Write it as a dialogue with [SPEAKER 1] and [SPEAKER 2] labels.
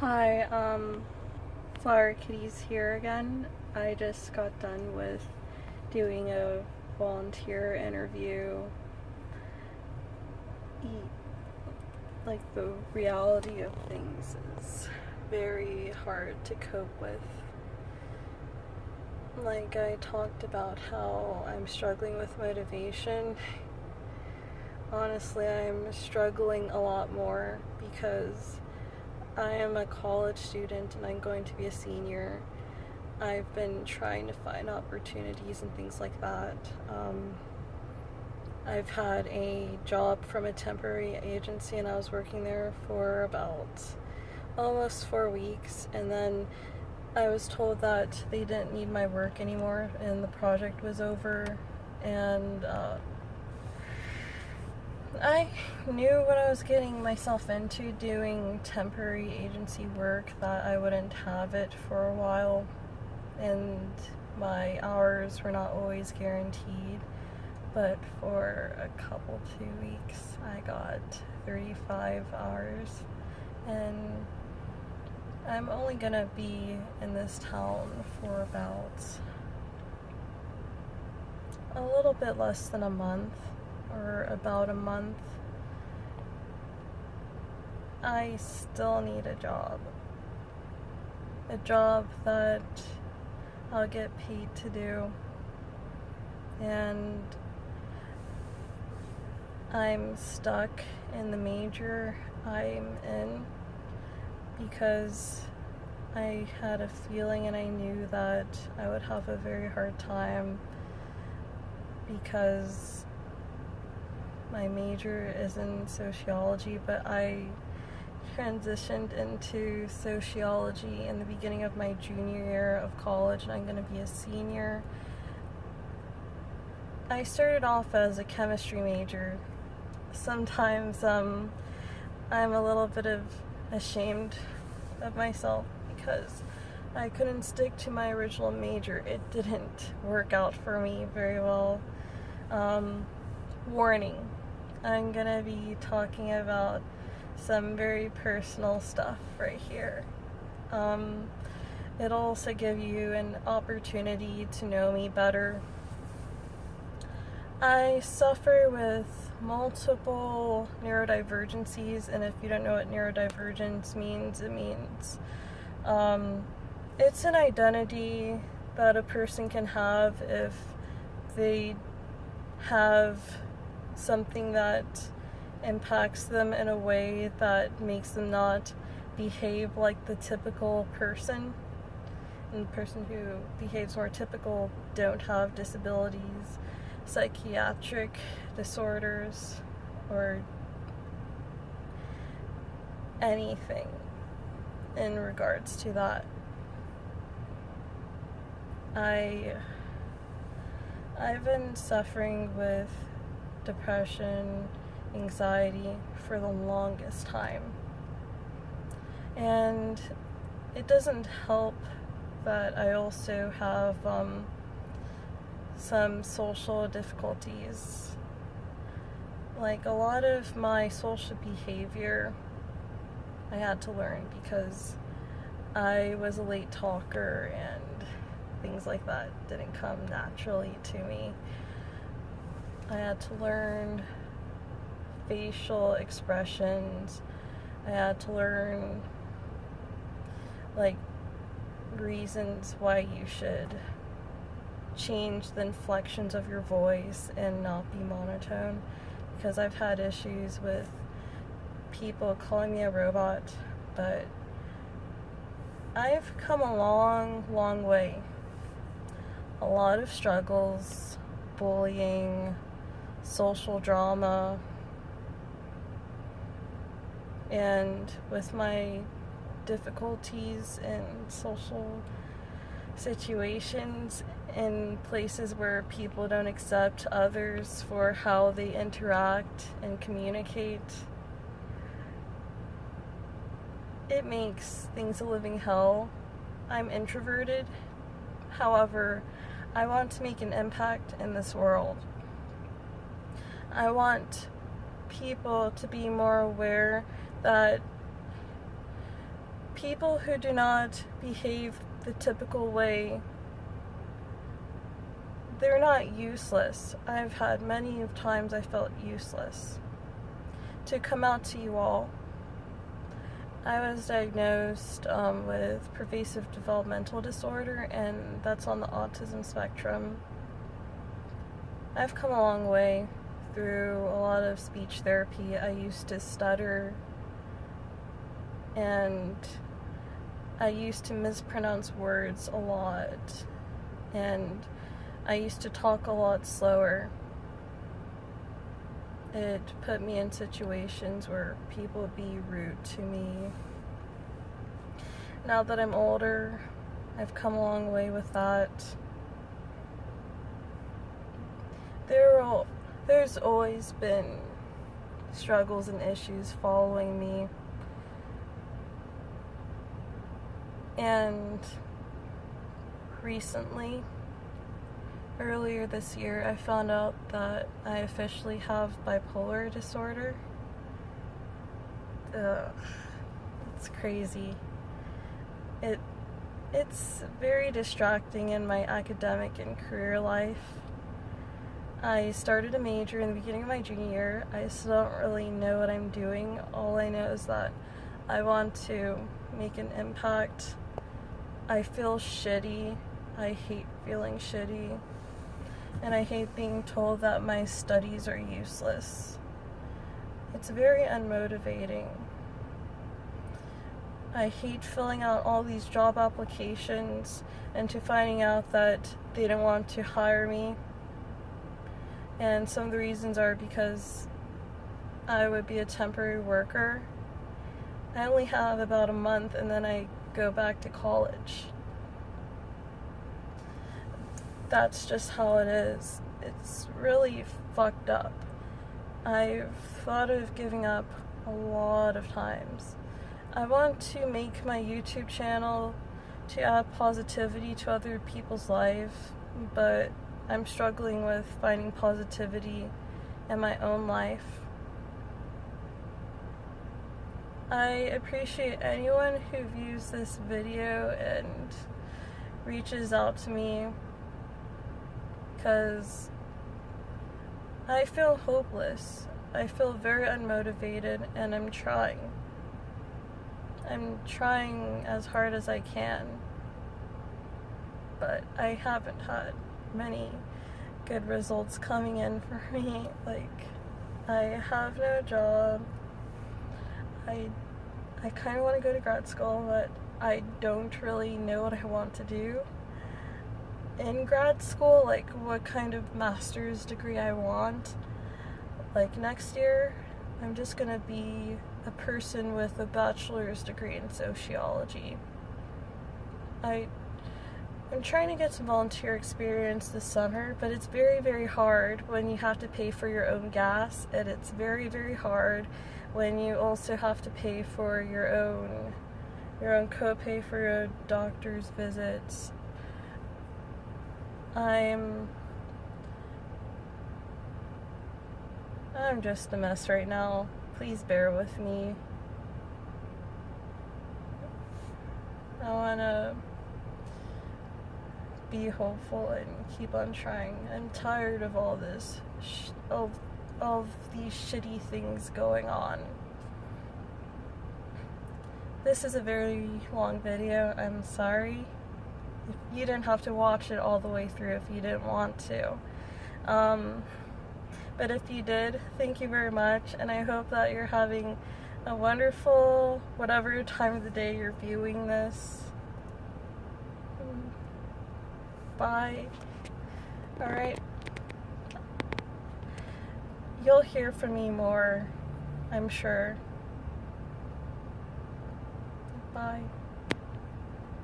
[SPEAKER 1] Hi, Flower Kitties here again. I just got done with doing a volunteer interview. Like, the reality of things is very hard to cope with. Like, I talked about how I'm struggling with motivation. Honestly, I'm struggling a lot more because I am a college student and I'm going to be a senior. I've been trying to find opportunities and things like that. I've had a job from a temporary agency and I was working there for about almost 4 weeks, and then I was told that they didn't need my work anymore and the project was over, and I knew what I was getting myself into doing temporary agency work, that I wouldn't have it for a while, and my hours were not always guaranteed. But for a couple 2 weeks, I got 35 hours, and I'm only gonna be in this town for about a little bit less than a month, or about a month. I still need a job that I'll get paid to do, and I'm stuck in the major I'm in because I had a feeling and I knew that I would have a very hard time because my major is in sociology, but I transitioned into sociology in the beginning of my junior year of college, and I'm going to be a senior. I started off as a chemistry major. Sometimes I'm a little bit ashamed of myself because I couldn't stick to my original major. It didn't work out for me very well. Warning, I'm gonna be talking about some very personal stuff right here. It'll also give you an opportunity to know me better. I suffer with multiple neurodivergencies, and if you don't know what neurodivergence means, it means it's an identity that a person can have if they have something that impacts them in a way that makes them not behave like the typical person. And the person who behaves more typical don't have disabilities, psychiatric disorders, or anything in regards to that. I've been suffering with depression, anxiety for the longest time, and it doesn't help that I also have some social difficulties. Like, a lot of my social behavior I had to learn because I was a late talker and things like that didn't come naturally to me. I had to learn facial expressions. I had to learn, like, reasons why you should change the inflections of your voice and not be monotone, because I've had issues with people calling me a robot, but I've come a long way. A lot of struggles, bullying, social drama, and with my difficulties in social situations in places where people don't accept others for how they interact and communicate, it makes things a living hell. I'm introverted. However, I want to make an impact in this world. I want people to be more aware that people who do not behave the typical way, they're not useless. I've had many times I felt useless. To come out to you all, I was diagnosed with pervasive developmental disorder, and that's on the autism spectrum. I've come a long way through a lot of speech therapy. I used to stutter, and I used to mispronounce words a lot, and I used to talk a lot slower. It put me in situations where people would be rude to me. Now that I'm older, I've come a long way with that. There's always been struggles and issues following me. And recently, earlier this year, I found out that I officially have bipolar disorder. It's crazy. It's very distracting in my academic and career life. I started a major in the beginning of my junior year. I still don't really know what I'm doing. All I know is that I want to make an impact. I feel shitty. I hate feeling shitty. And I hate being told that my studies are useless. It's very unmotivating. I hate filling out all these job applications and to finding out that they don't want to hire me. And some of the reasons are because I would be a temporary worker. I only have about a month and then I go back to college. That's just how it is. It's really fucked up. I've thought of giving up a lot of times. I want to make my YouTube channel to add positivity to other people's lives, but I'm struggling with finding positivity in my own life. I appreciate anyone who views this video and reaches out to me, because I feel hopeless. I feel very unmotivated, and I'm trying. I'm trying as hard as I can, but I haven't had many good results coming in for me. Like, I have no job. I kind of want to go to grad school, but I don't really know what I want to do in grad school, like what kind of master's degree I want. Like next year, I'm just gonna be a person with a bachelor's degree in sociology. I'm trying to get some volunteer experience this summer, but it's very, very hard when you have to pay for your own gas, and it's very, very hard when you also have to pay for your own copay for your doctor's visits. I'm just a mess right now. Please bear with me. I wanna be hopeful and keep on trying. I'm tired of all this, of these shitty things going on. This is a very long video. I'm sorry. You didn't have to watch it all the way through if you didn't want to. But if you did, thank you very much, and I hope that you're having a wonderful, whatever time of the day you're viewing this. Bye. Alright. You'll hear from me more, I'm sure. Bye.